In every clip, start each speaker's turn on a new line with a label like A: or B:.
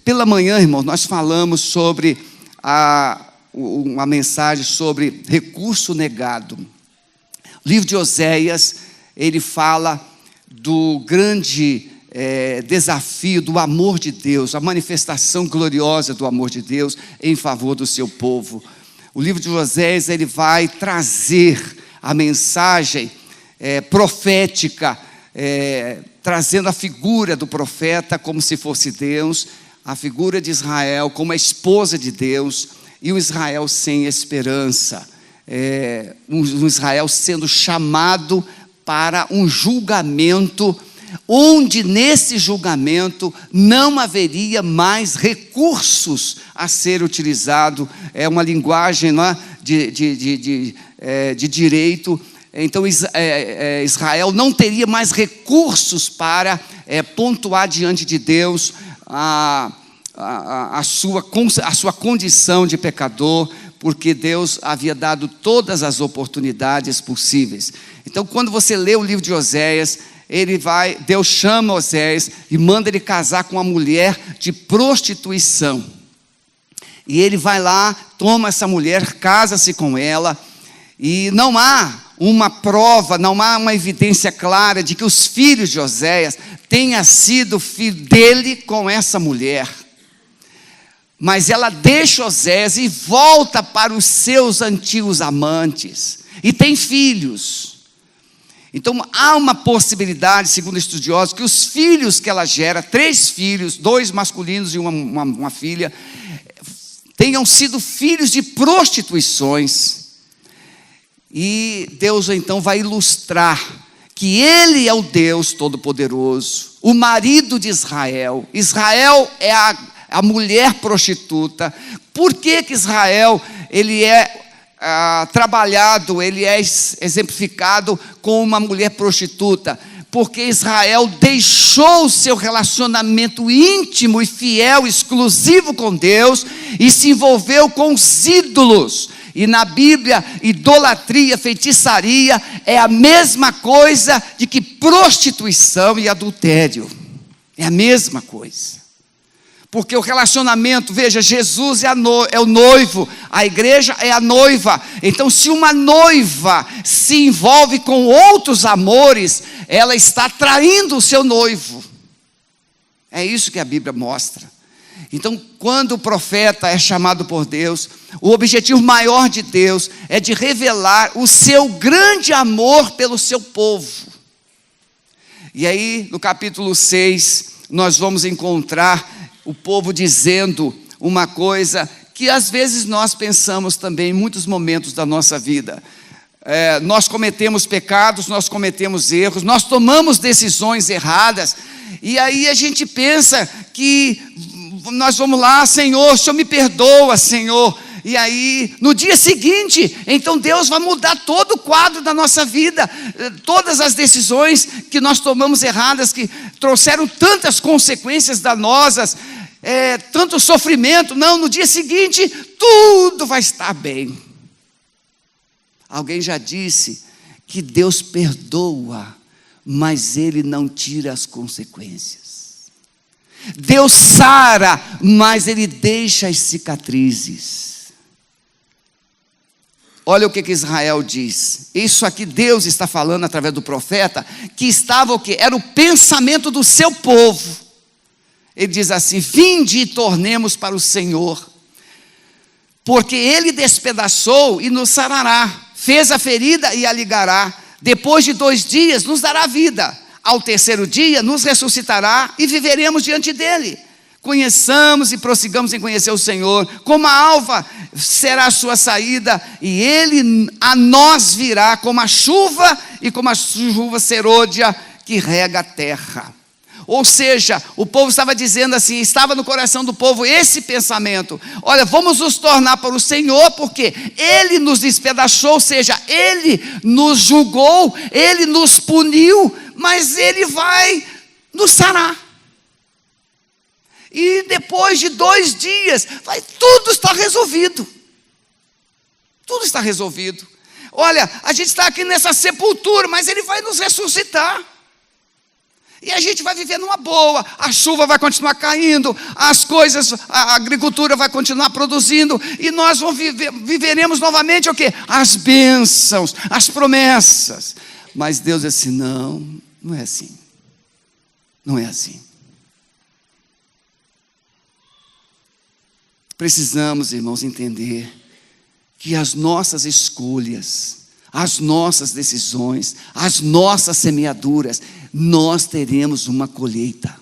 A: Pela manhã, irmãos, nós falamos sobre uma mensagem sobre recurso negado. O livro de Oséias, ele fala do grande desafio do amor de Deus, a manifestação gloriosa do amor de Deus em favor do seu povo. O livro de Oséias, ele vai trazer a mensagem profética, trazendo a figura do profeta como se fosse Deus, a figura de Israel como a esposa de Deus, e o Israel sem esperança, um Israel sendo chamado para um julgamento, onde nesse julgamento não haveria mais recursos a ser utilizado. É uma linguagem, não é, de direito. Então Israel não teria mais recursos para pontuar diante de Deus a sua condição de pecador, porque Deus havia dado todas as oportunidades possíveis. Então, quando você lê o livro de Oséias, Deus chama Oséias e manda ele casar com uma mulher de prostituição. E ele vai lá, toma essa mulher, casa-se com ela, e não há uma prova, não há uma evidência clara de que os filhos de Oséias tenham sido filho dele com essa mulher. Mas ela deixa Oséias e volta para os seus antigos amantes, e tem filhos. Então há uma possibilidade, segundo estudiosos, que os filhos que ela gera, 3 filhos, 2 masculinos e uma filha, tenham sido filhos de prostituições. E Deus então vai ilustrar que Ele é o Deus Todo-Poderoso, o marido de Israel. Israel é a mulher prostituta. Por que Israel ele é trabalhado, ele é exemplificado com uma mulher prostituta? Porque Israel deixou o seu relacionamento íntimo e fiel, exclusivo com Deus, e se envolveu com os ídolos. E na Bíblia, idolatria, feitiçaria é a mesma coisa de que prostituição e adultério. É a mesma coisa. Porque o relacionamento, veja, Jesus é o noivo, a igreja é a noiva. Então, se uma noiva se envolve com outros amores, ela está traindo o seu noivo. É isso que a Bíblia mostra. Então, quando o profeta é chamado por Deus, o objetivo maior de Deus é de revelar o seu grande amor pelo seu povo. E aí, no capítulo 6, nós vamos encontrar o povo dizendo uma coisa que às vezes nós pensamos também em muitos momentos da nossa vida. Nós cometemos pecados, nós cometemos erros, nós tomamos decisões erradas, e aí a gente pensa que nós vamos lá, Senhor, o Senhor me perdoa, Senhor. E aí, no dia seguinte, então Deus vai mudar todo o quadro da nossa vida. Todas as decisões que nós tomamos erradas, que trouxeram tantas consequências danosas, tanto sofrimento. Não, no dia seguinte, tudo vai estar bem. Alguém já disse que Deus perdoa, mas Ele não tira as consequências. Deus sara, mas Ele deixa as cicatrizes. Olha o que Israel diz. Isso aqui Deus está falando através do profeta, que estava o quê? Era o pensamento do seu povo. Ele diz assim: vinde e tornemos para o Senhor, porque Ele despedaçou e nos sarará, fez a ferida e a ligará. Depois de 2 dias nos dará vida, ao 3º dia nos ressuscitará e viveremos diante dEle. Conheçamos e prossigamos em conhecer o Senhor. Como a alva será a sua saída, e Ele a nós virá como a chuva, e como a chuva serôdia que rega a terra. Ou seja, o povo estava dizendo assim, estava no coração do povo esse pensamento: olha, vamos nos tornar para o Senhor, porque Ele nos despedaçou, ou seja, Ele nos julgou, Ele nos puniu, mas Ele vai nos sarar. E depois de 2 dias, tudo está resolvido. Tudo está resolvido. Olha, a gente está aqui nessa sepultura, mas Ele vai nos ressuscitar. E a gente vai viver numa boa, a chuva vai continuar caindo, as coisas, a agricultura vai continuar produzindo, e nós viveremos novamente o quê? As bênçãos, as promessas. Mas Deus disse assim, não é assim. Não é assim. Precisamos, irmãos, entender que as nossas escolhas, as nossas decisões, as nossas semeaduras, nós teremos uma colheita.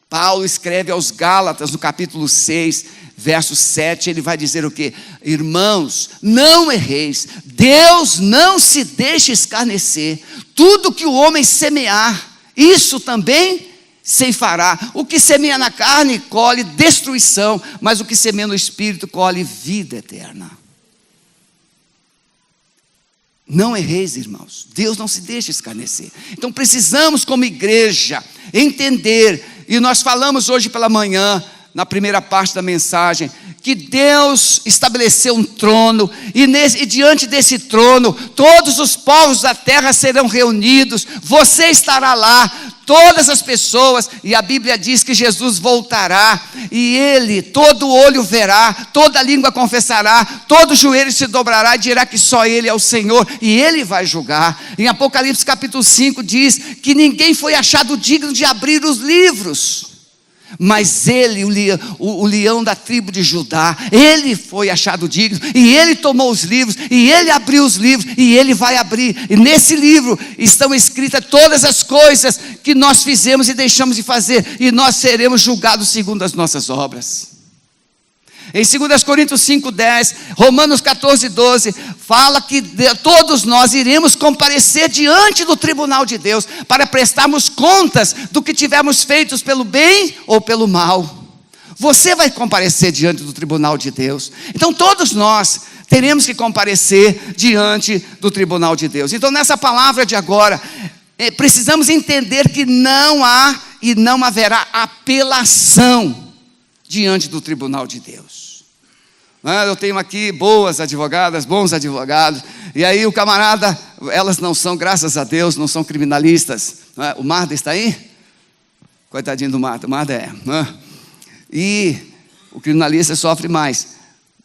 A: Paulo escreve aos Gálatas, no capítulo 6, verso 7, ele vai dizer o quê? Irmãos, não erreis, Deus não se deixa escarnecer, tudo que o homem semear, isso também ceifará. O que semeia na carne, colhe destruição, mas o que semeia no Espírito, colhe vida eterna. Não erreis, irmãos, Deus não se deixa escarnecer. Então precisamos, como igreja, entender, e nós falamos hoje pela manhã, na primeira parte da mensagem, que Deus estabeleceu um trono, e diante desse trono, todos os povos da terra serão reunidos, você estará lá, todas as pessoas, e a Bíblia diz que Jesus voltará, e ele, todo olho verá, toda língua confessará, todo joelho se dobrará e dirá que só ele é o Senhor, e ele vai julgar. Em Apocalipse capítulo 5 diz que ninguém foi achado digno de abrir os livros, mas ele, o leão da tribo de Judá, ele foi achado digno, e ele tomou os livros, e ele abriu os livros, e ele vai abrir, e nesse livro estão escritas todas as coisas que nós fizemos e deixamos de fazer, e nós seremos julgados segundo as nossas obras. Em 2 Coríntios 5:10, Romanos 14:12, fala que todos nós iremos comparecer diante do tribunal de Deus, para prestarmos contas do que tivermos feito pelo bem ou pelo mal. Você vai comparecer diante do tribunal de Deus. Então todos nós teremos que comparecer diante do tribunal de Deus. Então nessa palavra de agora, precisamos entender que não há e não haverá apelação diante do tribunal de Deus. Eu tenho aqui boas advogadas, bons advogados, e aí o camarada, elas não são, graças a Deus, não são criminalistas. O Marda está aí? Coitadinho do Marda, é. E o criminalista sofre mais.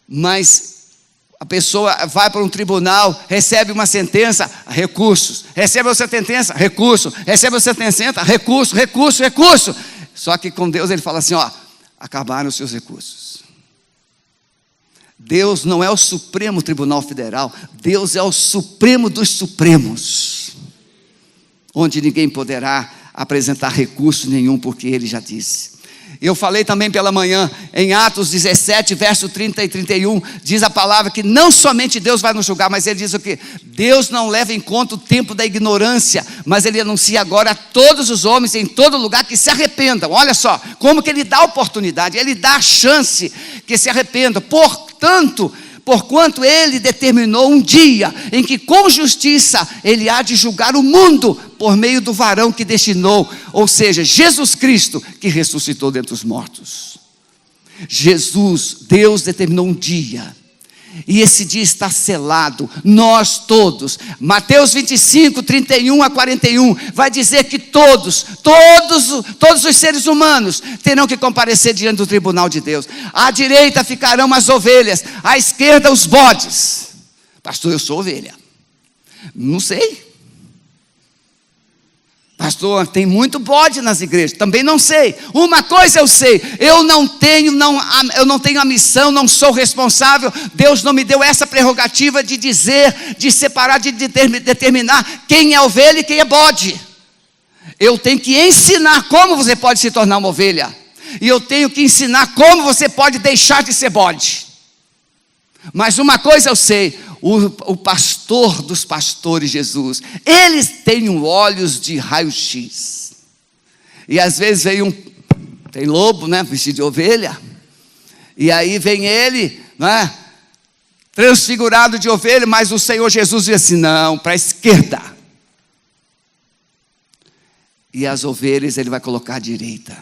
A: Mas a pessoa vai para um tribunal, recebe uma sentença, recursos. Recebe outra sentença, recurso. Recebe outra sentença, recurso. Só que com Deus ele fala assim, acabaram os seus recursos. Deus não é o Supremo Tribunal Federal, Deus é o Supremo dos Supremos, onde ninguém poderá apresentar recurso nenhum, porque Ele já disse. Eu falei também pela manhã, em Atos 17, verso 30 e 31, diz a palavra que não somente Deus vai nos julgar, mas Ele diz o quê? Deus não leva em conta o tempo da ignorância, mas Ele anuncia agora a todos os homens em todo lugar que se arrependam. Olha só, como que Ele dá oportunidade, Ele dá a chance que se arrependam. Portanto, porquanto Ele determinou um dia em que com justiça Ele há de julgar o mundo por meio do varão que destinou, ou seja, Jesus Cristo, que ressuscitou dentre os mortos. Jesus, Deus determinou um dia, e esse dia está selado, nós todos. Mateus 25, 31 a 41, vai dizer que todos os seres humanos terão que comparecer diante do tribunal de Deus. À direita ficarão as ovelhas, à esquerda os bodes. Pastor, eu sou ovelha. Não sei. Pastor, tem muito bode nas igrejas. Também não sei. Uma coisa eu sei, eu não tenho a missão, não sou responsável. Deus não me deu essa prerrogativa de dizer, de separar, de determinar quem é ovelha e quem é bode. Eu tenho que ensinar como você pode se tornar uma ovelha, e eu tenho que ensinar como você pode deixar de ser bode. Mas uma coisa eu sei, o pastor dos pastores, Jesus, eles têm olhos de raio-x, e às vezes tem lobo, vestido de ovelha, e aí vem ele, transfigurado de ovelha, mas o Senhor Jesus diz assim, não, para a esquerda, e as ovelhas Ele vai colocar à direita,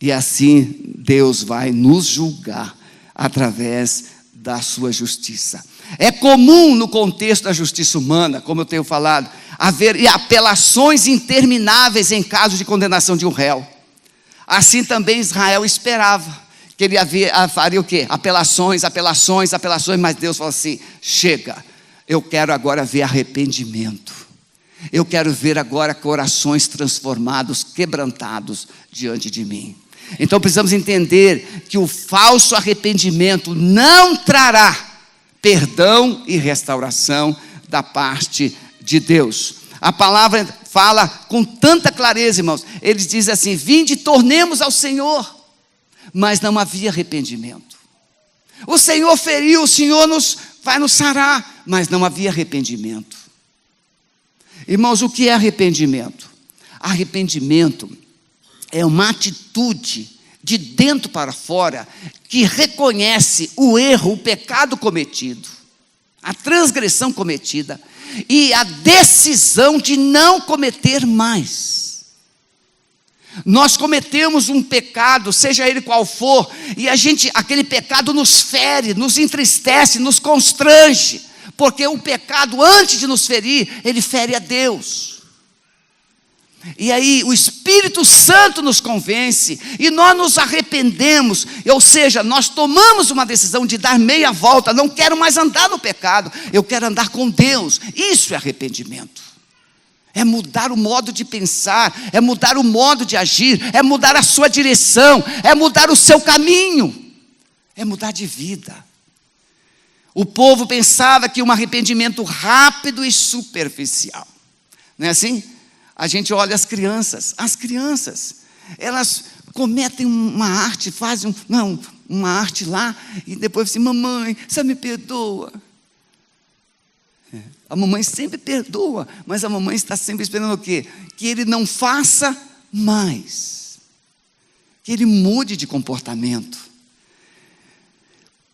A: e assim Deus vai nos julgar, através da sua justiça. É comum no contexto da justiça humana, como eu tenho falado, haveria apelações intermináveis em caso de condenação de um réu. Assim também Israel esperava que ele faria o quê? Apelações, mas Deus falou assim: chega, eu quero agora ver arrependimento. Eu quero ver agora corações transformados, quebrantados diante de mim. Então precisamos entender que o falso arrependimento não trará perdão e restauração da parte de Deus. A palavra fala com tanta clareza, irmãos. Ele diz assim: vinde, tornemos ao Senhor. Mas não havia arrependimento. O Senhor feriu, o Senhor vai nos sarar, mas não havia arrependimento. Irmãos, o que é arrependimento? Arrependimento é uma atitude de dentro para fora que reconhece o erro, o pecado cometido, a transgressão cometida e a decisão de não cometer mais. Nós cometemos um pecado, seja ele qual for, e aquele pecado nos fere, nos entristece, nos constrange, porque o pecado, antes de nos ferir, ele fere a Deus. E aí o Espírito Santo nos convence, e nós nos arrependemos, ou seja, nós tomamos uma decisão de dar meia volta. Não quero mais andar no pecado, eu quero andar com Deus. Isso é arrependimento. É mudar o modo de pensar, é mudar o modo de agir, é mudar a sua direção, é mudar o seu caminho, é mudar de vida. O povo pensava que um arrependimento rápido e superficial. Não é assim? A gente olha as crianças, elas cometem uma arte, fazem uma arte lá, e depois assim: mamãe, você me perdoa? A mamãe sempre perdoa, mas a mamãe está sempre esperando o quê? Que ele não faça mais, que ele mude de comportamento.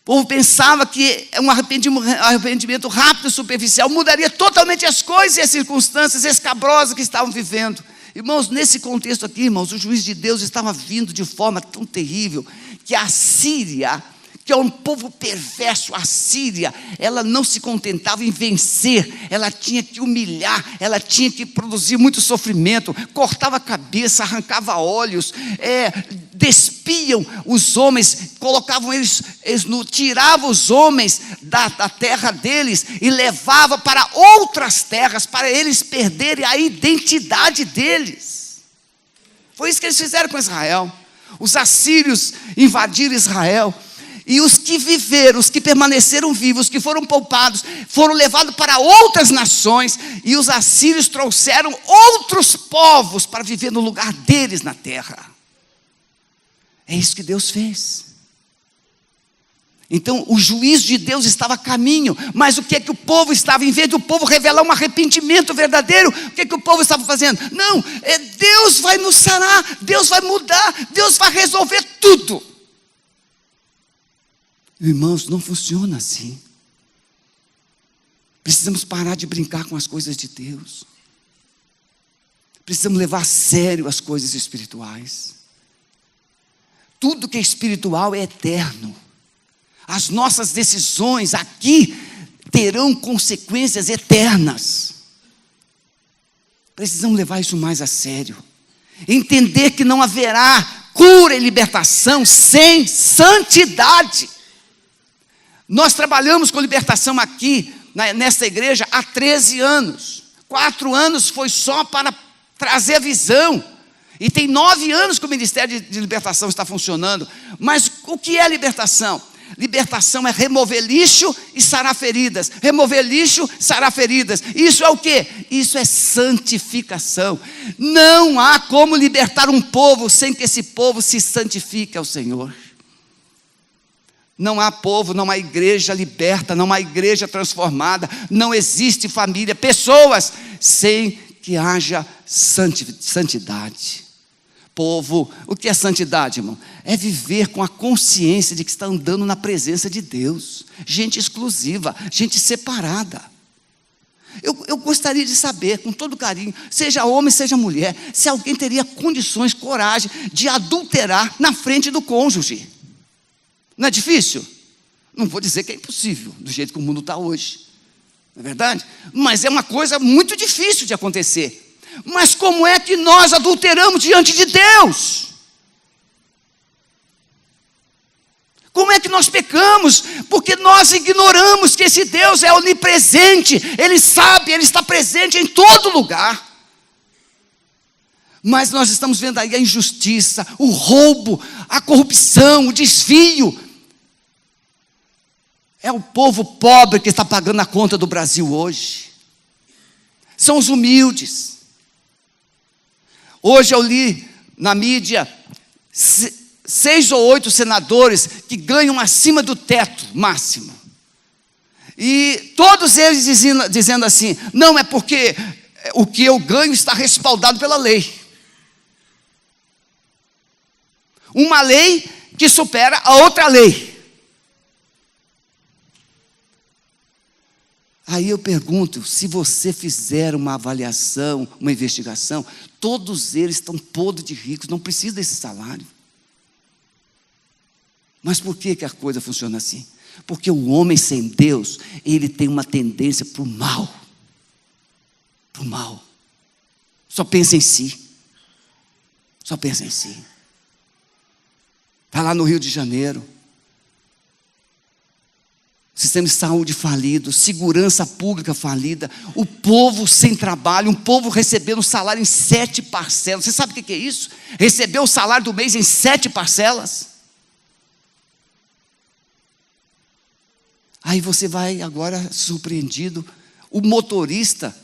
A: O povo pensava que um arrependimento rápido e superficial mudaria totalmente as coisas e as circunstâncias escabrosas que estavam vivendo. Irmãos, nesse contexto aqui, irmãos, o juiz de Deus estava vindo de forma tão terrível que a Síria, que é um povo perverso, a Síria, ela não se contentava em vencer, ela tinha que humilhar, ela tinha que produzir muito sofrimento, cortava a cabeça, arrancava olhos, despiam os homens, colocavam tiravam os homens da terra deles e levava para outras terras, para eles perderem a identidade deles. Foi isso que eles fizeram com Israel. Os assírios invadiram Israel. E os que viveram, os que permaneceram vivos, os que foram poupados, foram levados para outras nações, e os assírios trouxeram outros povos para viver no lugar deles na terra. É isso que Deus fez. Então o juízo de Deus estava a caminho, mas o que é que o povo estava, em vez do povo revelar um arrependimento verdadeiro, o que é que o povo estava fazendo? Não, Deus vai nos sarar, Deus vai mudar, Deus vai resolver tudo. Irmãos, não funciona assim. Precisamos parar de brincar com as coisas de Deus. Precisamos levar a sério as coisas espirituais. Tudo que é espiritual é eterno. As nossas decisões aqui terão consequências eternas. Precisamos levar isso mais a sério. Entender que não haverá cura e libertação sem santidade. Nós trabalhamos com libertação aqui, nesta igreja, há 13 anos. 4 anos foi só para trazer a visão. E tem 9 anos que o Ministério de Libertação está funcionando. Mas o que é libertação? Libertação é remover lixo e sarar feridas. Remover lixo, sarar feridas. Isso é o quê? Isso é santificação. Não há como libertar um povo sem que esse povo se santifique ao Senhor. Não há povo, não há igreja liberta, não há igreja transformada, não existe família, pessoas, sem que haja santidade. Povo, o que é santidade, irmão? É viver com a consciência de que está andando na presença de Deus. Gente exclusiva, gente separada. Eu gostaria de saber, com todo carinho, seja homem, seja mulher, se alguém teria condições, coragem de adulterar na frente do cônjuge. Não é difícil? Não vou dizer que é impossível, do jeito que o mundo está hoje. não é verdade? Mas é uma coisa muito difícil de acontecer. Mas como é que nós adulteramos diante de Deus? Como é que nós pecamos? Porque nós ignoramos que esse Deus é onipresente, Ele sabe, Ele está presente em todo lugar. Mas nós estamos vendo aí a injustiça, o roubo, a corrupção, o desvio. É o povo pobre que está pagando a conta do Brasil hoje. São os humildes. Hoje eu li na mídia 6 ou 8 senadores que ganham acima do teto máximo. E todos eles dizendo assim, não, é porque o que eu ganho está respaldado pela lei. Uma lei que supera a outra lei. Aí eu pergunto, se você fizer uma avaliação, uma investigação, todos eles estão podres de ricos, não precisam desse salário. Mas por que a coisa funciona assim? Porque o homem sem Deus, ele tem uma tendência para o mal. Para o mal. Só pensa em si. Só pensa em si. Está lá no Rio de Janeiro. Sistema de saúde falido, segurança pública falida, o povo sem trabalho, um povo recebendo salário em 7 parcelas. Você sabe o que é isso? Receber o salário do mês em 7 parcelas. Aí você vai agora surpreendido. O motorista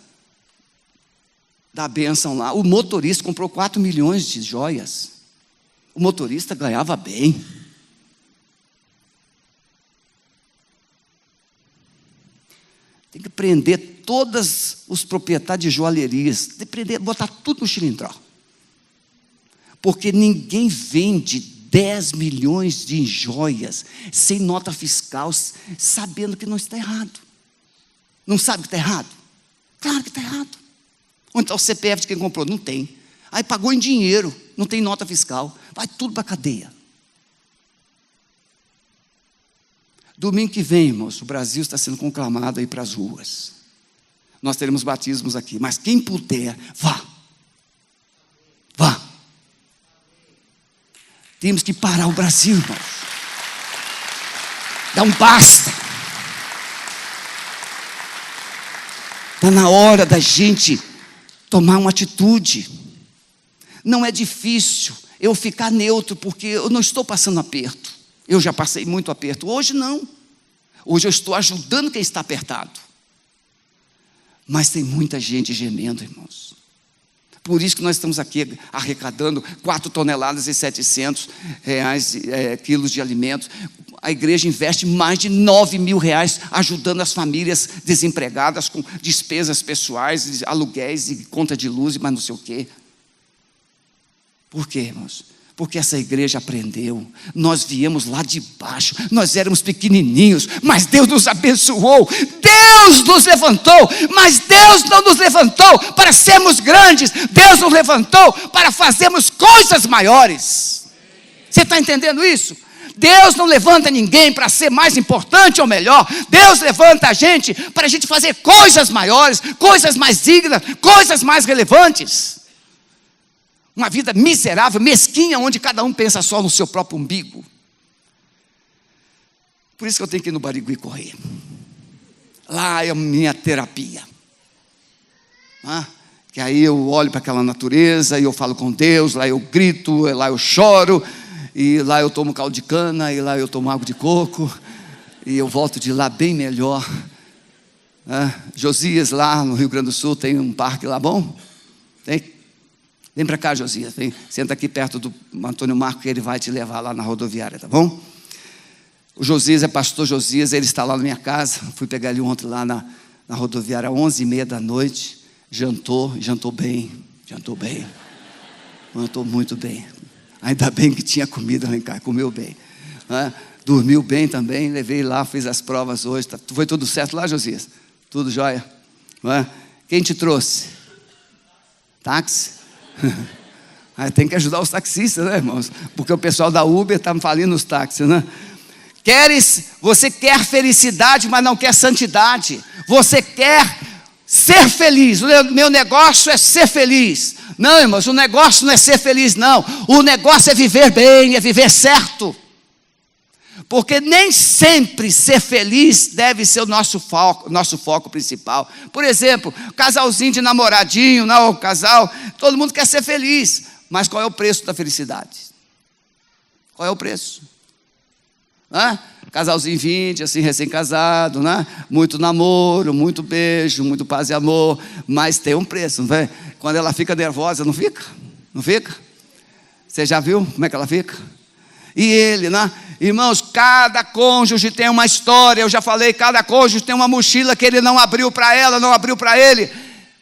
A: da bênção lá, o motorista comprou 4 milhões de joias. O motorista ganhava bem. Tem que prender todos os proprietários de joalherias. Tem que prender, botar tudo no xilindró. Porque ninguém vende 10 milhões de joias sem nota fiscal, sabendo que não está errado. Não sabe que está errado? Claro que está errado. Ou então o CPF de quem comprou? Não tem. Aí pagou em dinheiro, não tem nota fiscal. Vai tudo para a cadeia. Domingo que vem, irmãos, o Brasil está sendo conclamado aí para as ruas. Nós teremos batismos aqui, mas quem puder, vá. Vá. Temos que parar o Brasil, irmãos. Dá um basta. Está na hora da gente tomar uma atitude. Não é difícil eu ficar neutro, porque eu não estou passando aperto. Eu já passei muito aperto. Hoje não. Hoje eu estou ajudando quem está apertado. Mas tem muita gente gemendo, irmãos. Por isso que nós estamos aqui arrecadando 4 toneladas e 700 reais, quilos de alimentos. A igreja investe mais de 9 mil reais ajudando as famílias desempregadas com despesas pessoais, aluguéis e conta de luz e mais não sei o quê. Por quê, irmãos? Porque essa igreja aprendeu. Nós viemos lá de baixo, nós éramos pequenininhos, mas Deus nos abençoou, Deus nos levantou. Mas Deus não nos levantou para sermos grandes, Deus nos levantou para fazermos coisas maiores. Você está entendendo isso? Deus não levanta ninguém para ser mais importante ou melhor. Deus levanta a gente para a gente fazer coisas maiores, coisas mais dignas, coisas mais relevantes. Uma vida miserável, mesquinha, onde cada um pensa só no seu próprio umbigo. Por isso que eu tenho que ir no Barigui correr. Lá é a minha terapia. Que aí eu olho para aquela natureza e eu falo com Deus, lá eu grito, lá eu choro, e lá eu tomo caldo de cana, e lá eu tomo água de coco, e eu volto de lá bem melhor. Josias, lá no Rio Grande do Sul, tem um parque lá bom? Tem? Vem para cá, Josias, senta aqui perto do Antônio Marco, que ele vai te levar lá na rodoviária, tá bom? O Josias é pastor Josias, ele está lá na minha casa. Fui pegar ele ontem lá na rodoviária, 11h30 da noite. Jantou bem, jantou muito bem. Ainda bem que tinha comida lá em casa, comeu bem. Dormiu bem também, levei lá, fiz as provas hoje. Foi tudo certo lá, Josias? Tudo jóia? Quem te trouxe? Táxi? Tem que ajudar os taxistas, né, irmãos? Porque o pessoal da Uber está falindo os táxis, né? Você quer felicidade, mas não quer santidade. Você quer ser feliz. O meu negócio é ser feliz. Não, irmãos, o negócio não é ser feliz, não. O negócio é viver bem, é viver certo. Porque nem sempre ser feliz deve ser o nosso foco principal. Por exemplo, casalzinho de namoradinho, não, casal, todo mundo quer ser feliz. Mas qual é o preço da felicidade? Qual é o preço? Casalzinho 20, assim, recém-casado, né? Muito namoro, muito beijo, muito paz e amor. Mas tem um preço, não é? Quando ela fica nervosa, não fica? Não fica? Você já viu como é que ela fica? E ele, né? Irmãos, cada cônjuge tem uma história. Eu já falei, cada cônjuge tem uma mochila que ele não abriu para ela, não abriu para ele.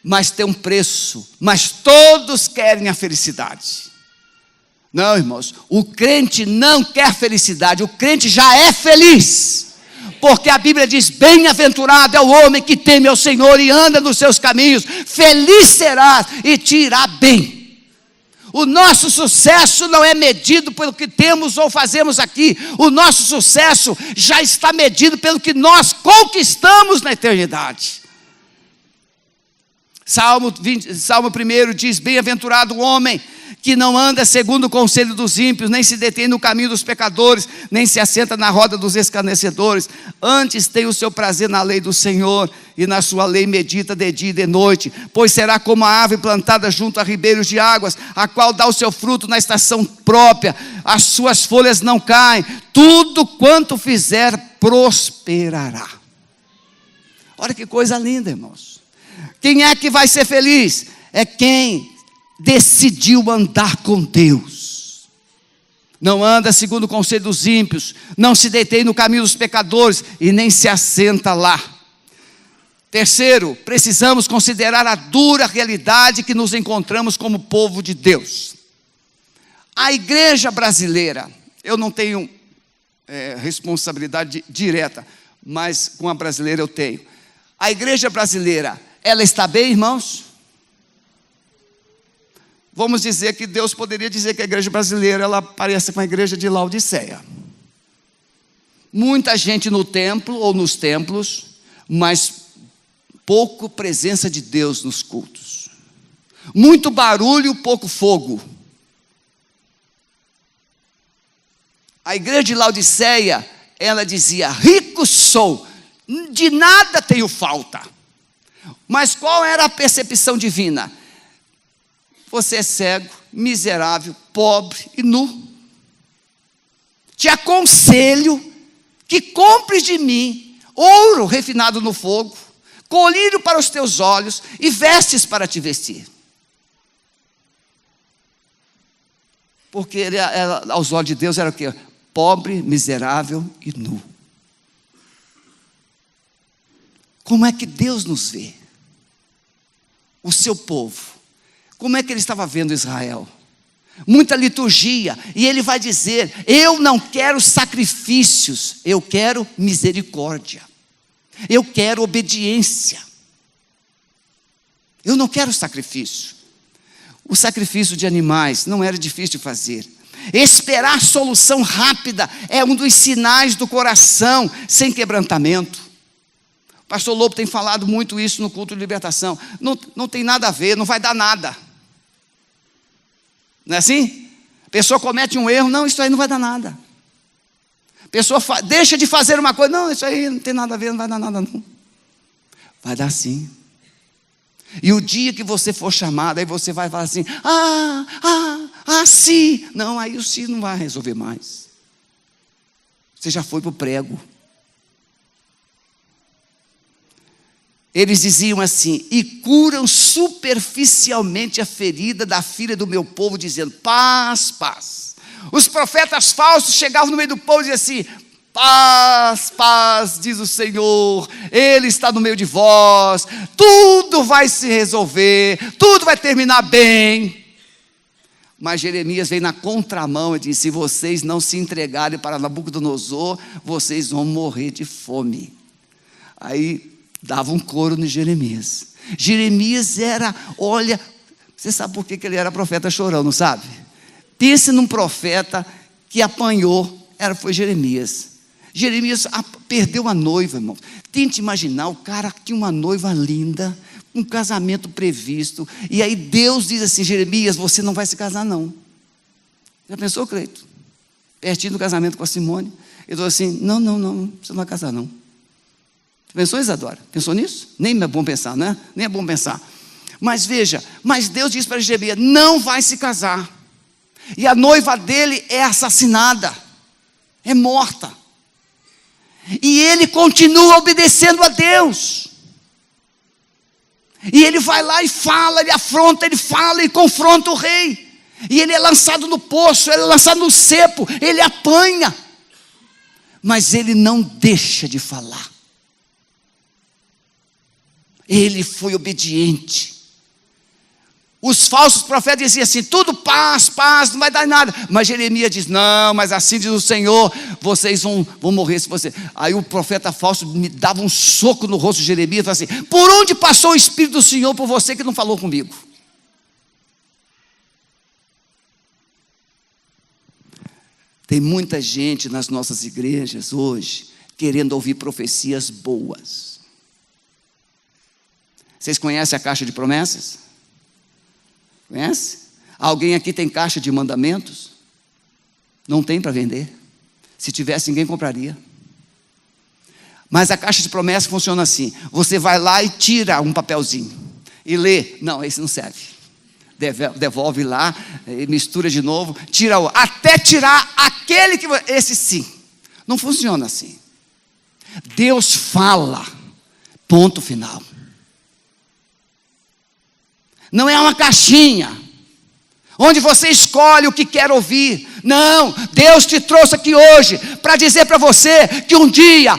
A: Mas tem um preço. Mas todos querem a felicidade. Não, irmãos, o crente não quer felicidade, o crente já é feliz, porque a Bíblia diz, bem-aventurado é o homem que teme ao Senhor e anda nos seus caminhos, feliz serás e te irá bem. O nosso sucesso não é medido pelo que temos ou fazemos aqui, o nosso sucesso já está medido pelo que nós conquistamos na eternidade. Salmo 1 diz, bem-aventurado o homem que não anda segundo o conselho dos ímpios, nem se detém no caminho dos pecadores, nem se assenta na roda dos escarnecedores, antes tem o seu prazer na lei do Senhor, e na sua lei medita de dia e de noite, pois será como a árvore plantada junto a ribeiros de águas, a qual dá o seu fruto na estação própria, as suas folhas não caem, tudo quanto fizer prosperará. Olha que coisa linda, irmãos. Quem é que vai ser feliz? É quem decidiu andar com Deus. Não anda segundo o conselho dos ímpios, não se detém no caminho dos pecadores e nem se assenta lá. Terceiro, precisamos considerar a dura realidade que nos encontramos como povo de Deus. A igreja brasileira, eu não tenho responsabilidade direta, mas com a brasileira eu tenho. A igreja brasileira, ela está bem, irmãos? Vamos dizer que Deus poderia dizer que a igreja brasileira, ela parece com a igreja de Laodiceia. Muita gente no templo ou nos templos, mas pouco presença de Deus nos cultos. Muito barulho, pouco fogo. A igreja de Laodiceia, ela dizia, rico sou, de nada tenho falta. Mas qual era a percepção divina? Você é cego, miserável, pobre e nu. Te aconselho que compres de mim ouro refinado no fogo, colírio para os teus olhos e vestes para te vestir. Porque aos olhos de Deus era o quê? Pobre, miserável e nu. Como é que Deus nos vê? O seu povo. Como é que ele estava vendo Israel? Muita liturgia, e ele vai dizer, eu não quero sacrifícios, eu quero misericórdia, eu quero obediência, eu não quero sacrifício. O sacrifício de animais não era difícil de fazer, esperar solução rápida é um dos sinais do coração sem quebrantamento. O pastor Lobo tem falado muito isso no culto de libertação. Não tem nada a ver, não vai dar nada. Não é assim? A pessoa comete um erro, não, isso aí não vai dar nada. A pessoa deixa de fazer uma coisa, não, isso aí não tem nada a ver, não vai dar nada não. Vai dar sim. E o dia que você for chamado, aí você vai falar assim, sim. Não, aí o sim não vai resolver mais. Você já foi para o prego. Eles diziam assim, e curam superficialmente a ferida da filha do meu povo, dizendo, paz, paz. Os profetas falsos chegavam no meio do povo e diziam assim, paz, paz, diz o Senhor, Ele está no meio de vós, tudo vai se resolver, tudo vai terminar bem. Mas Jeremias veio na contramão e disse, se vocês não se entregarem para Nabucodonosor, vocês vão morrer de fome. Aí dava um coro no Jeremias. Jeremias era, olha, você sabe por que ele era profeta chorão, não sabe? Pense num profeta que apanhou, foi Jeremias. Jeremias perdeu a noiva, irmão. Tente imaginar, o cara tinha uma noiva linda, um casamento previsto, e aí Deus diz assim: Jeremias, você não vai se casar não. Já pensou, Cleito? Pertinho do casamento com a Simone. Ele falou assim: não, você não vai casar não. Pensou, Isadora? Pensou nisso? Nem é bom pensar, né? Nem é bom pensar. Mas veja, mas Deus diz para Jeremias: não vai se casar. E a noiva dele é assassinada, é morta. E ele continua obedecendo a Deus. E ele vai lá e fala, ele afronta, ele fala e confronta o rei. E ele é lançado no poço, ele é lançado no cepo, ele apanha. Mas ele não deixa de falar. Ele foi obediente. Os falsos profetas diziam assim: tudo paz, não vai dar nada. Mas Jeremias diz: não, mas assim diz o Senhor, vocês vão morrer se você. Aí o profeta falso me dava um soco no rosto de Jeremias e falava assim: por onde passou o Espírito do Senhor por você que não falou comigo? Tem muita gente nas nossas igrejas hoje querendo ouvir profecias boas. Vocês conhecem a caixa de promessas? Conhece? Alguém aqui tem caixa de mandamentos? Não tem para vender. Se tivesse, ninguém compraria. Mas a caixa de promessas funciona assim: você vai lá e tira um papelzinho e lê. Não, esse não serve. Devolve lá, mistura de novo, tira o, até tirar aquele que... Esse sim. Não funciona assim. Deus fala, ponto final. Não é uma caixinha onde você escolhe o que quer ouvir. Não, Deus te trouxe aqui hoje para dizer para você que um dia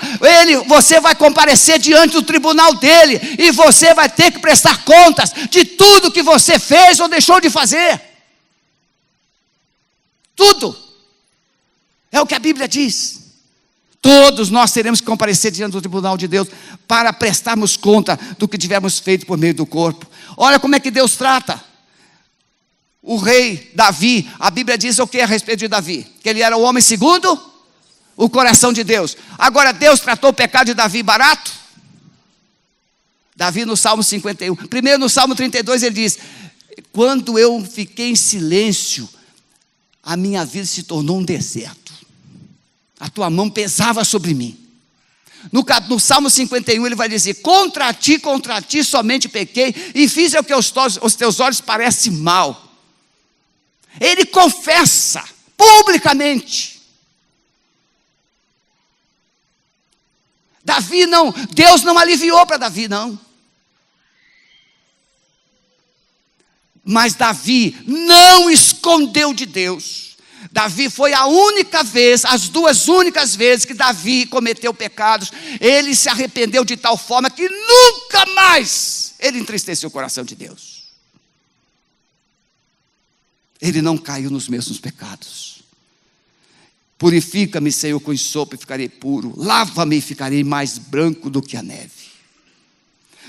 A: você vai comparecer diante do tribunal dele e você vai ter que prestar contas de tudo que você fez ou deixou de fazer. Tudo. É o que a Bíblia diz. Todos nós teremos que comparecer diante do tribunal de Deus para prestarmos conta do que tivermos feito por meio do corpo. Olha como é que Deus trata o rei Davi. A Bíblia diz o que a respeito de Davi? Que ele era o homem segundo o coração de Deus. Agora, Deus tratou o pecado de Davi barato? Davi no Salmo 51. Primeiro no Salmo 32 ele diz: quando eu fiquei em silêncio, a minha vida se tornou um deserto. A tua mão pesava sobre mim. No Salmo 51 ele vai dizer: contra ti somente pequei e fiz o que os teus olhos parecem mal. Ele confessa publicamente. Deus não aliviou para Davi, não. Mas Davi não escondeu de Deus. Davi foi a única vez, as duas únicas vezes que Davi cometeu pecados, ele se arrependeu de tal forma que nunca mais ele entristeceu o coração de Deus. Ele não caiu nos mesmos pecados. Purifica-me, Senhor, com ensopo e ficarei puro. Lava-me e ficarei mais branco do que a neve.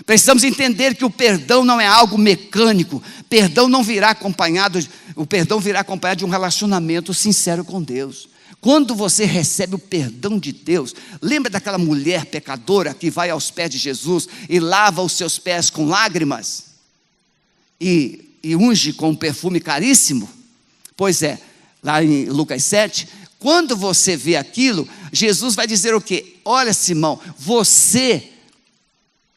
A: Precisamos entender que o perdão não é algo mecânico. O perdão virá acompanhado de um relacionamento sincero com Deus. Quando você recebe o perdão de Deus, lembra daquela mulher pecadora que vai aos pés de Jesus e lava os seus pés com lágrimas e unge com um perfume caríssimo? Pois é, lá em Lucas 7, quando você vê aquilo, Jesus vai dizer o quê? Olha, Simão,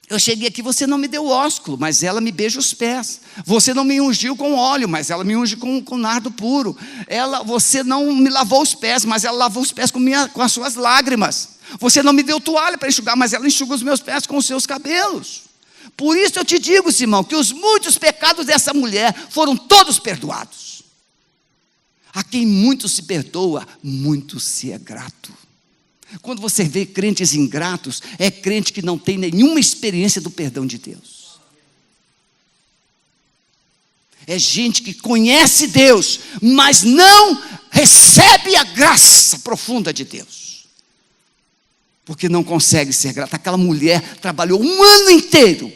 A: eu cheguei aqui, você não me deu ósculo, mas ela me beija os pés. Você não me ungiu com óleo, mas ela me unge com nardo puro. Você não me lavou os pés, mas ela lavou os pés com as suas lágrimas. Você não me deu toalha para enxugar, mas ela enxuga os meus pés com os seus cabelos. Por isso eu te digo, Simão, que os muitos pecados dessa mulher foram todos perdoados. A quem muito se perdoa, muito se é grato. Quando você vê crentes ingratos, é crente que não tem nenhuma experiência do perdão de Deus. É gente que conhece Deus, mas não recebe a graça profunda de Deus. Porque não consegue ser grato. Aquela mulher trabalhou um ano inteiro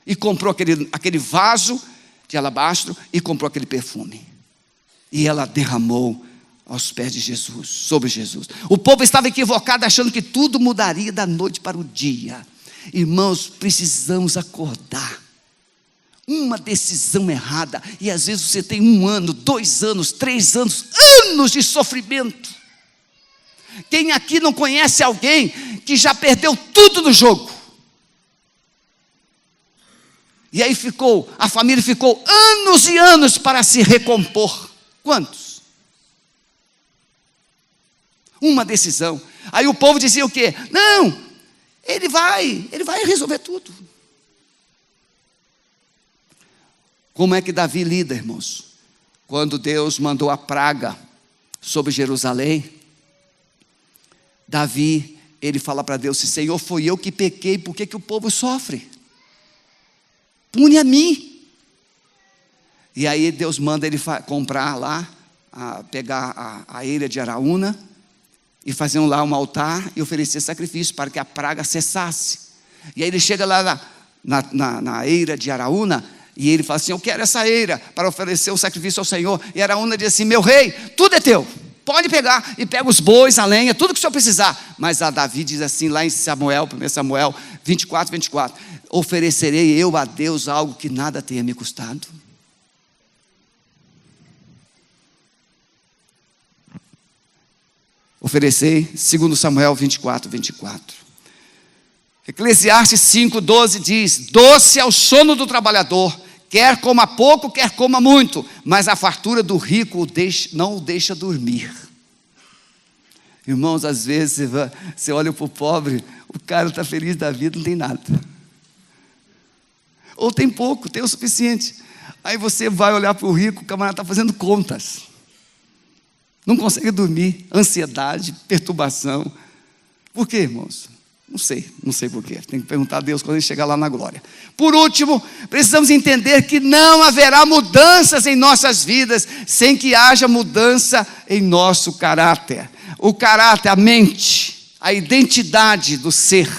A: e comprou aquele vaso de alabastro e comprou aquele perfume. E ela derramou aos pés de Jesus, sobre Jesus. O povo estava equivocado, achando que tudo mudaria da noite para o dia. Irmãos, precisamos acordar. Uma decisão errada, e às vezes você tem 1 ano, 2 anos, 3 anos, anos de sofrimento. Quem aqui não conhece alguém que já perdeu tudo no jogo? E aí a família ficou anos e anos para se recompor. Quantos? Uma decisão. Aí o povo dizia o quê? Não, ele vai resolver tudo. Como é que Davi lida, irmãos? Quando Deus mandou a praga sobre Jerusalém, Davi, ele fala para Deus: Senhor, foi eu que pequei, por que o povo sofre? Pune a mim. E aí Deus manda ele comprar lá, pegar a eira de Araúna, e fazer lá um altar e oferecer sacrifício para que a praga cessasse. E aí ele chega lá na eira de Araúna, e ele fala assim: eu quero essa eira para oferecer o sacrifício ao Senhor. E Araúna diz assim: meu rei, tudo é teu, pode pegar, e pega os bois, a lenha, tudo que o senhor precisar. Mas a Davi diz assim, lá em Samuel, 1 Samuel 24, 24: oferecerei eu a Deus algo que nada tenha me custado? Oferecei, 2 Samuel 24, 24. Eclesiastes 5:12 diz: doce é o sono do trabalhador, quer coma pouco, quer coma muito, mas a fartura do rico não o deixa dormir. Irmãos, às vezes você olha para o pobre, o cara está feliz da vida, não tem nada. Ou tem pouco, tem o suficiente. Aí você vai olhar para o rico, o camarada está fazendo contas. Não consegue dormir, ansiedade, perturbação. Por quê, irmãos? Não sei por quê. Tem que perguntar a Deus quando ele chegar lá na glória. Por último, precisamos entender que não haverá mudanças em nossas vidas sem que haja mudança em nosso caráter. O caráter, a mente, a identidade do ser.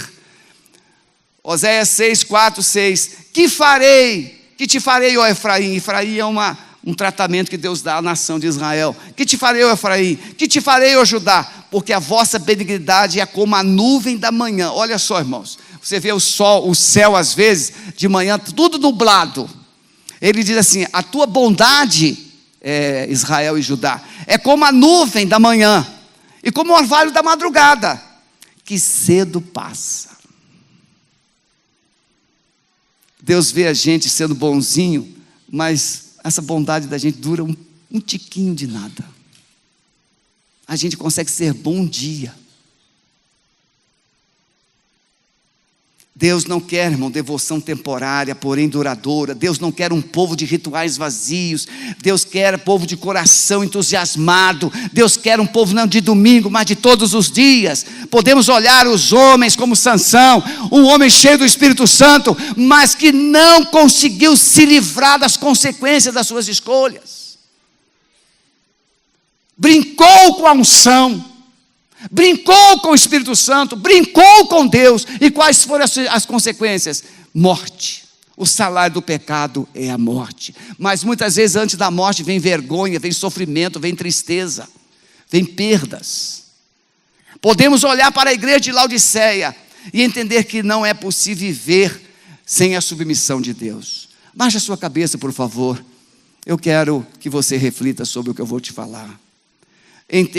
A: Oséias 6, 4, 6. Que te farei, ó Efraim? Efraim é um tratamento que Deus dá à nação de Israel. Que te farei, ó Efraim? Que te farei, ó Judá? Porque a vossa benignidade é como a nuvem da manhã. Olha só, irmãos, você vê o céu às vezes, de manhã, tudo nublado. Ele diz assim: a tua bondade, Israel e Judá, é como a nuvem da manhã, e como o orvalho da madrugada, que cedo passa. Deus vê a gente sendo bonzinho, mas essa bondade da gente dura um tiquinho de nada. A gente consegue ser bom um dia. Deus não quer, irmão, devoção temporária, porém duradoura. Deus não quer um povo de rituais vazios. Deus quer um povo de coração entusiasmado. Deus quer um povo não de domingo, mas de todos os dias. Podemos olhar os homens como Sansão, um homem cheio do Espírito Santo, mas que não conseguiu se livrar das consequências das suas escolhas. Brincou com a unção, brincou com o Espírito Santo, brincou com Deus. E quais foram as consequências? Morte. O salário do pecado é a morte. Mas muitas vezes antes da morte vem vergonha, vem sofrimento, vem tristeza, vem perdas. Podemos olhar para a igreja de Laodiceia e entender que não é possível viver sem a submissão de Deus. Baixe a sua cabeça, por favor. Eu quero que você reflita sobre o que eu vou te falar.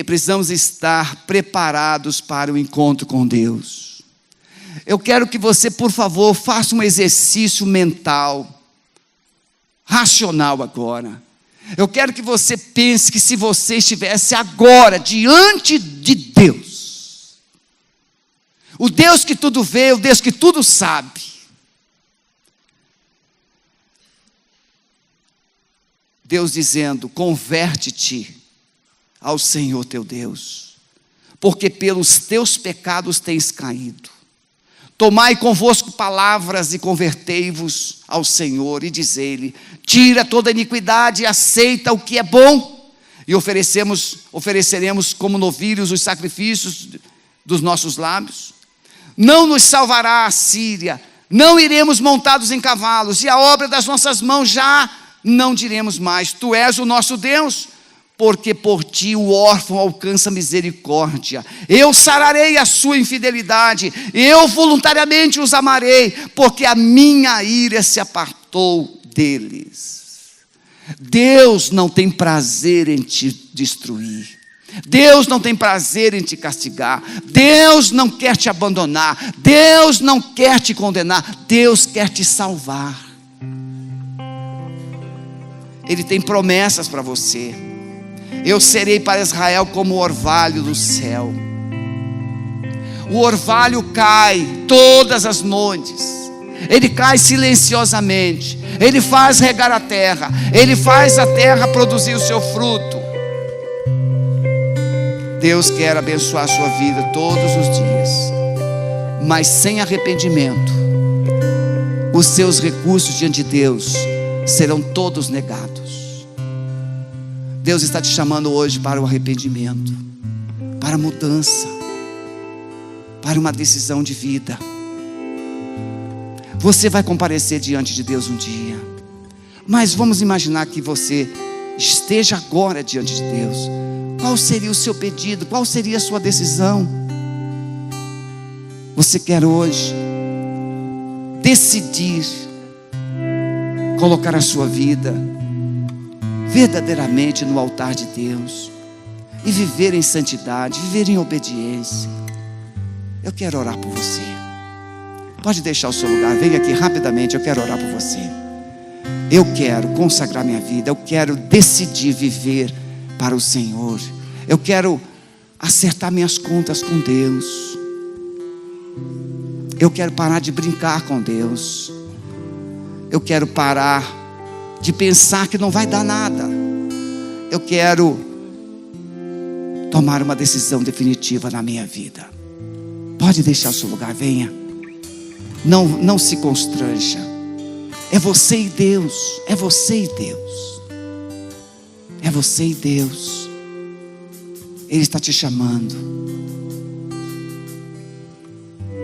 A: Precisamos estar preparados para o encontro com Deus. Eu quero que você, por favor, faça um exercício mental, racional agora. Eu quero que você pense que se você estivesse agora diante de Deus, o Deus que tudo vê, o Deus que tudo sabe, Deus dizendo: converte-te ao Senhor teu Deus, porque pelos teus pecados tens caído. Tomai convosco palavras e convertei-vos ao Senhor, e diz-lhe: tira toda iniquidade e aceita o que é bom, e ofereceremos como novilhos os sacrifícios dos nossos lábios. Não nos salvará a Síria, não iremos montados em cavalos, e a obra das nossas mãos já não diremos mais: tu és o nosso Deus. porque por ti o órfão alcança misericórdia. Eu sararei a sua infidelidade, eu voluntariamente os amarei, porque a minha ira se apartou deles. Deus não tem prazer em te destruir. Deus não tem prazer em te castigar. Deus não quer te abandonar. Deus não quer te condenar. Deus quer te salvar. Ele tem promessas para você. Eu serei para Israel como o orvalho do céu. O orvalho cai todas as noites. Ele cai silenciosamente. Ele faz regar a terra. Ele faz a terra produzir o seu fruto. Deus quer abençoar a sua vida todos os dias. Mas sem arrependimento, os seus recursos diante de Deus serão todos negados. Deus está te chamando hoje para o arrependimento, para a mudança, para uma decisão de vida. Você vai comparecer diante de Deus um dia, mas vamos imaginar que você esteja agora diante de Deus. Qual seria o seu pedido? Qual seria a sua decisão? Você quer hoje decidir colocar a sua vida verdadeiramente no altar de Deus e viver em santidade, viver em obediência? Eu quero orar por você. Pode deixar o seu lugar, venha aqui rapidamente, eu quero orar por você. Eu quero consagrar minha vida, eu quero decidir viver para o Senhor. Eu quero acertar minhas contas com Deus. Eu quero parar de brincar com Deus. Eu quero parar de pensar que não vai dar nada. Eu quero tomar uma decisão definitiva na minha vida. Pode deixar o seu lugar, venha. Não se constranja. É você e Deus. É você e Deus. É você e Deus. Ele está te chamando.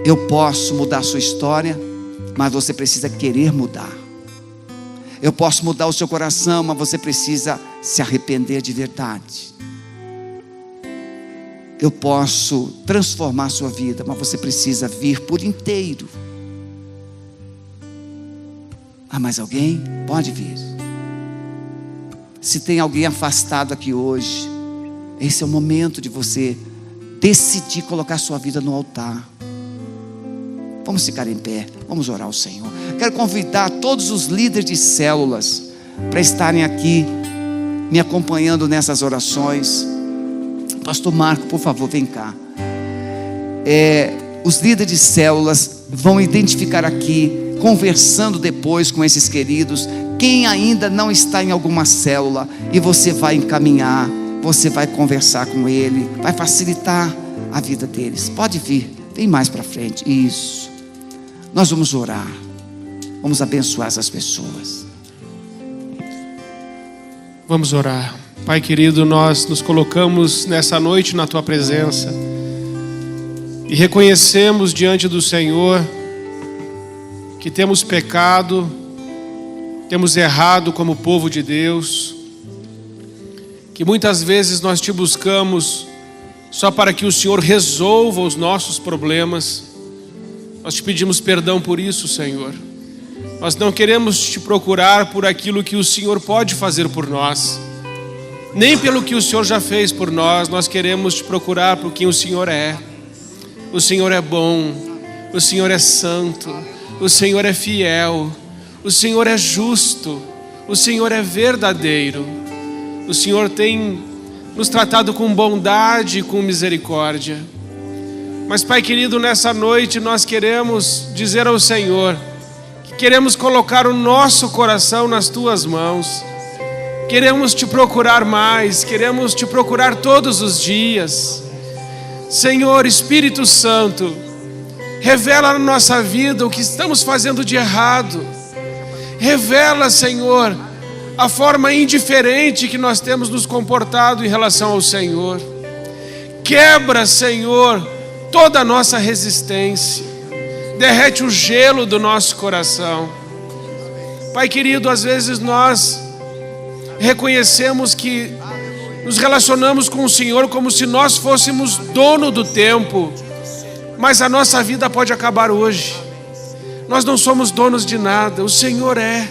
A: Eu posso mudar a sua história, mas você precisa querer mudar. Eu posso mudar o seu coração, mas você precisa se arrepender de verdade. Eu posso transformar a sua vida, mas você precisa vir por inteiro. Há mais alguém? Pode vir. Se tem alguém afastado aqui hoje, esse é o momento de você decidir colocar sua vida no altar. Vamos ficar em pé, vamos orar ao Senhor. Quero convidar todos os líderes de células para estarem aqui me acompanhando nessas orações. Pastor Marco, por favor, vem cá. Os líderes de células vão identificar aqui, conversando depois com esses queridos, quem ainda não está em alguma célula, e você vai encaminhar, você vai conversar com ele, vai facilitar a vida deles. Pode vir, vem mais para frente. Isso. Nós vamos orar, vamos abençoar essas pessoas.
B: Vamos orar. Pai querido, nós nos colocamos nessa noite na Tua presença e reconhecemos diante do Senhor que temos pecado, temos errado como povo de Deus, que muitas vezes nós Te buscamos só para que o Senhor resolva os nossos problemas. Nós Te pedimos perdão por isso, Senhor. Nós não queremos Te procurar por aquilo que o Senhor pode fazer por nós, nem pelo que o Senhor já fez por nós. Nós queremos Te procurar por quem o Senhor é. O Senhor é bom, o Senhor é santo, o Senhor é fiel, o Senhor é justo, o Senhor é verdadeiro. O Senhor tem nos tratado com bondade e com misericórdia. Mas, Pai querido, nessa noite nós queremos dizer ao Senhor que queremos colocar o nosso coração nas Tuas mãos. Queremos Te procurar mais, queremos Te procurar todos os dias. Senhor, Espírito Santo, revela na nossa vida o que estamos fazendo de errado. Revela, Senhor, a forma indiferente que nós temos nos comportado em relação ao Senhor. Quebra, Senhor, toda a nossa resistência. Derrete o gelo do nosso coração. Pai querido, às vezes nós reconhecemos que nos relacionamos com o Senhor como se nós fôssemos dono do tempo, mas a nossa vida pode acabar hoje. Nós não somos donos de nada, o Senhor é.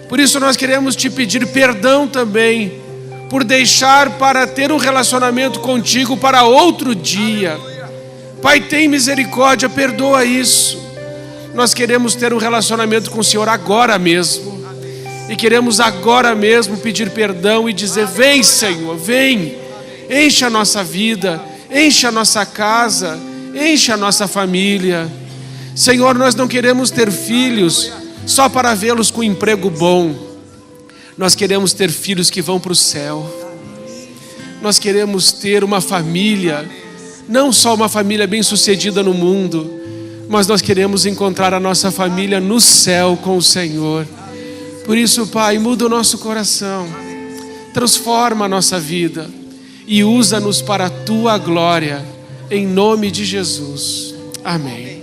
B: Por isso nós queremos te pedir perdão também, por deixar para ter um relacionamento contigo para outro dia. Pai, tem misericórdia, perdoa isso. Nós queremos ter um relacionamento com o Senhor agora mesmo. E queremos agora mesmo pedir perdão e dizer: vem, Senhor, vem. Enche a nossa vida, enche a nossa casa, enche a nossa família. Senhor, nós não queremos ter filhos só para vê-los com emprego bom. Nós queremos ter filhos que vão para o céu. Nós queremos ter uma família, não só uma família bem-sucedida no mundo, mas nós queremos encontrar a nossa família no céu com o Senhor. Por isso, Pai, muda o nosso coração, transforma a nossa vida e usa-nos para a Tua glória, em nome de Jesus. Amém.